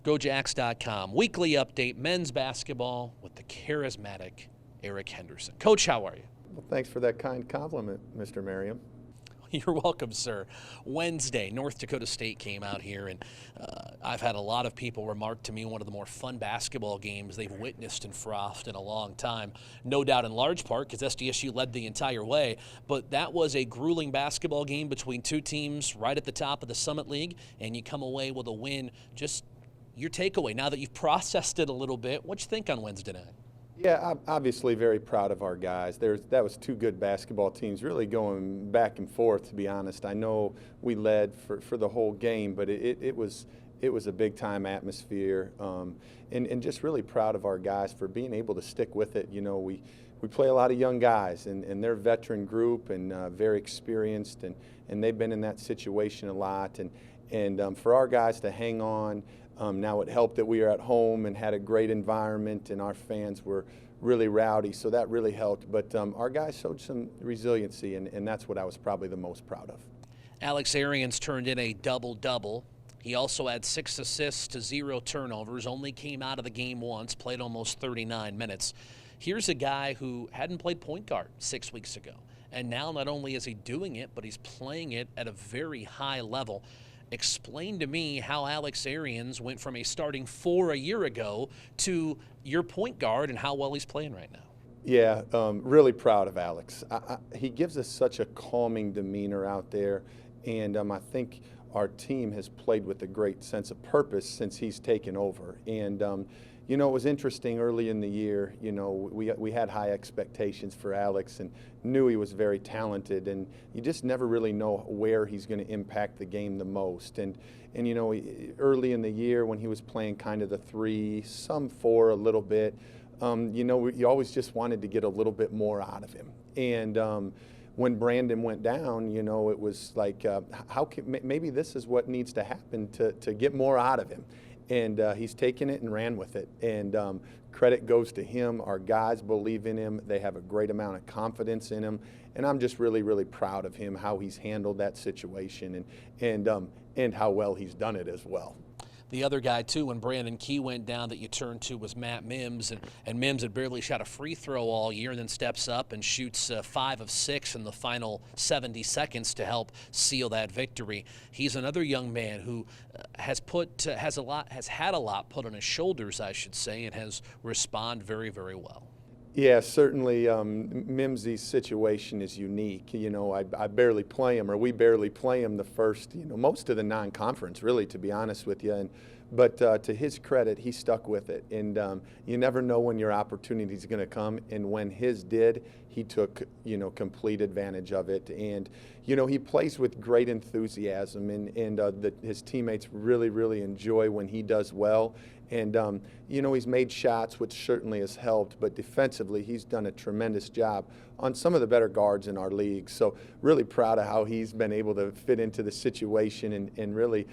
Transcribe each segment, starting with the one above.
GoJacks.com. Weekly update, men's basketball with the charismatic Eric Henderson. Coach, how are you? Well, thanks for that kind compliment, Mr. Merriam. You're welcome, sir. Wednesday, North Dakota State came out here, and I've had a lot of people remark to me one of the more fun basketball games they've witnessed in Frost in a long time. No doubt in large part because SDSU led the entire way, but that was a grueling basketball game between two teams right at the top of the Summit League, and you come away with a win. Just your takeaway, now that you've processed it a little bit, what you think on Wednesday night? Yeah, I'm obviously very proud of our guys. That was two good basketball teams really going back and forth, to be honest. I know we led for the whole game, but it was a big-time atmosphere, and just really proud of our guys for being able to stick with it. You know, we play a lot of young guys, and they're a veteran group and very experienced, and they've been in that situation a lot. And for our guys to hang on, now it helped that we were at home and had a great environment, and our fans were really rowdy, so that really helped. But our guys showed some resiliency, and that's what I was probably the most proud of. Alex Arians turned in a double-double. He also had 6 assists to 0 turnovers, only came out of the game once, played almost 39 minutes. Here's a guy who hadn't played point guard 6 weeks ago, and now not only is he doing it, but he's playing it at a very high level. Explain to me how Alex Arians went from a starting 4 a year ago to your point guard and how well he's playing right now. Yeah, really proud of Alex. He gives us such a calming demeanor out there, and I think our team has played with a great sense of purpose since he's taken over. And you know, it was interesting early in the year. You know, we had high expectations for Alex and knew he was very talented, and you just never really know where he's going to impact the game the most. And you know, early in the year when he was playing kind of the 3, some 4 a little bit, you know, you always just wanted to get a little bit more out of him. And when Brandon went down, you know, it was like, maybe this is what needs to happen to get more out of him. And he's taken it and ran with it. And credit goes to him. Our guys believe in him. They have a great amount of confidence in him. And I'm just really, really proud of him, how he's handled that situation and how well he's done it as well. The other guy, too, when Brandon Key went down that you turned to was Matt Mims. And Mims had barely shot a free throw all year and then steps up and shoots 5 of 6 in the final 70 seconds to help seal that victory. He's another young man who has had a lot put on his shoulders, I should say, and has responded very, very well. Yeah, certainly Mimsy's situation is unique. You know, I barely play him, or we barely play him the first, you know, most of the non-conference, really, to be honest with you. But to his credit, he stuck with it. And you never know when your opportunity is going to come. And when his did, he took, you know, complete advantage of it. And, you know, he plays with great enthusiasm. And his teammates really, really enjoy when he does well. And, you know, he's made shots, which certainly has helped. But defensively, he's done a tremendous job on some of the better guards in our league. So really proud of how he's been able to fit into the situation and really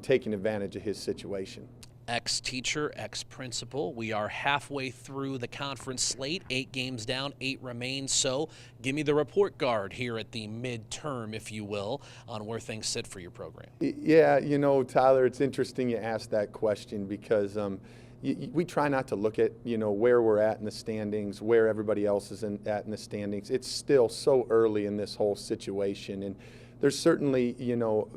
taking advantage of his situation. Ex-teacher, ex-principal. We are halfway through the conference slate. 8 games down, 8 remain. So give me the report card here at the midterm, if you will, on where things sit for your program. Yeah, you know, Tyler, it's interesting you asked that question because we try not to look at, you know, where we're at in the standings, where everybody else is at in the standings. It's still so early in this whole situation, and there's certainly, you know,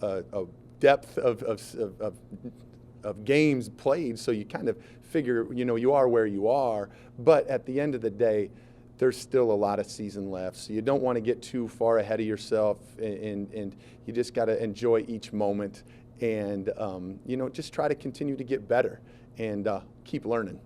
a depth of games played, so you kind of figure, you know, you are where you are. But at the end of the day, there's still a lot of season left, so you don't want to get too far ahead of yourself, and you just got to enjoy each moment and, you know, just try to continue to get better and keep learning.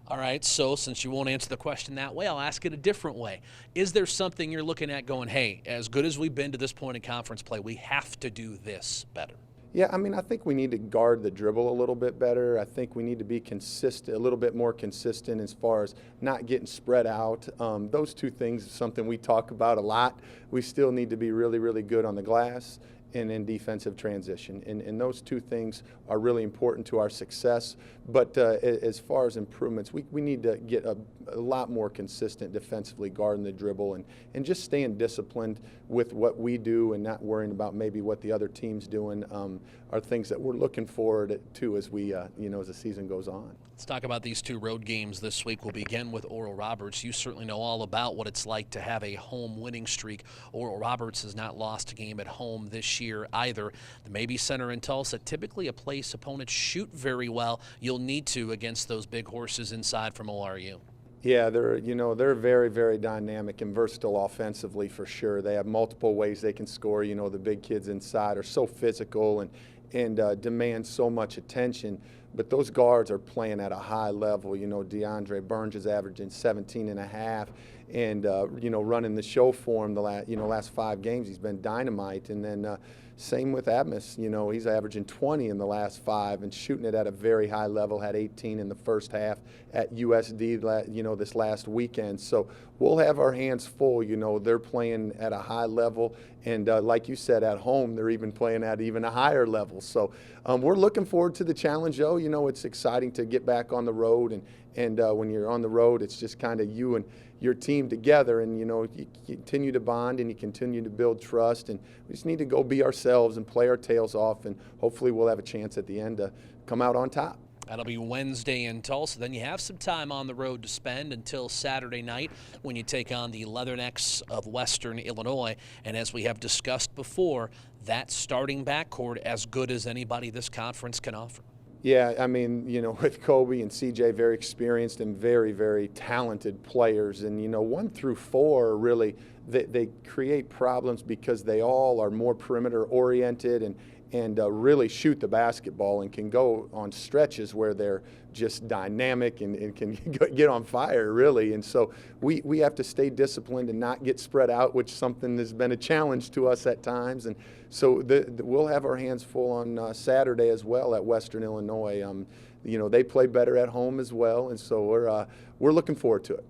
All right, so since you won't answer the question that way, I'll ask it a different way. Is there something you're looking at going, hey, as good as we've been to this point in conference play, we have to do this better? Yeah, I mean, I think we need to guard the dribble a little bit better. I think we need to be consistent, a little bit more consistent as far as not getting spread out. Those two things are something we talk about a lot we still need to be really, really good on the glass and in defensive transition. And those two things are really important to our success. But as far as improvements, we need to get a lot more consistent defensively guarding the dribble and just staying disciplined with what we do and not worrying about maybe what the other team's doing are things that we're looking forward to as we, as the season goes on. Let's talk about these two road games this week. We'll begin with Oral Roberts. You certainly know all about what it's like to have a home winning streak. Oral Roberts has not lost a game at home this year either. The Mabee Center in Tulsa, typically a place opponents shoot very well. You'll need to against those big horses inside from ORU. Yeah, they're very, very dynamic and versatile offensively for sure. They have multiple ways they can score. The big kids inside are so physical and demand so much attention. But those guards are playing at a high level. DeAndre Burns is averaging 17 and a half and, running the show for him the last 5 games. He's been dynamite. And then same with Admis. He's averaging 20 in the last 5 and shooting it at a very high level, had 18 in the first half at USD, this last weekend. So we'll have our hands full. They're playing at a high level. And like you said, at home, they're even playing at even a higher level. So we're looking forward to the challenge, though. It's exciting to get back on the road. And when you're on the road, it's just kind of you and your team together. And, you continue to bond and you continue to build trust. And we just need to go be ourselves and play our tails off. And hopefully we'll have a chance at the end to come out on top. That'll be Wednesday in Tulsa. Then you have some time on the road to spend until Saturday night when you take on the Leathernecks of Western Illinois. And as we have discussed before, that starting backcourt as good as anybody this conference can offer. Yeah, I mean, with Kobe and CJ, very experienced and very, very talented players. And, 1 through 4 really, they create problems because they all are more perimeter oriented and really shoot the basketball and can go on stretches where they're just dynamic and can get on fire, really. And so we have to stay disciplined and not get spread out, which is something that's been a challenge to us at times. And so we'll have our hands full on Saturday as well at Western Illinois. They play better at home as well, and so we're looking forward to it.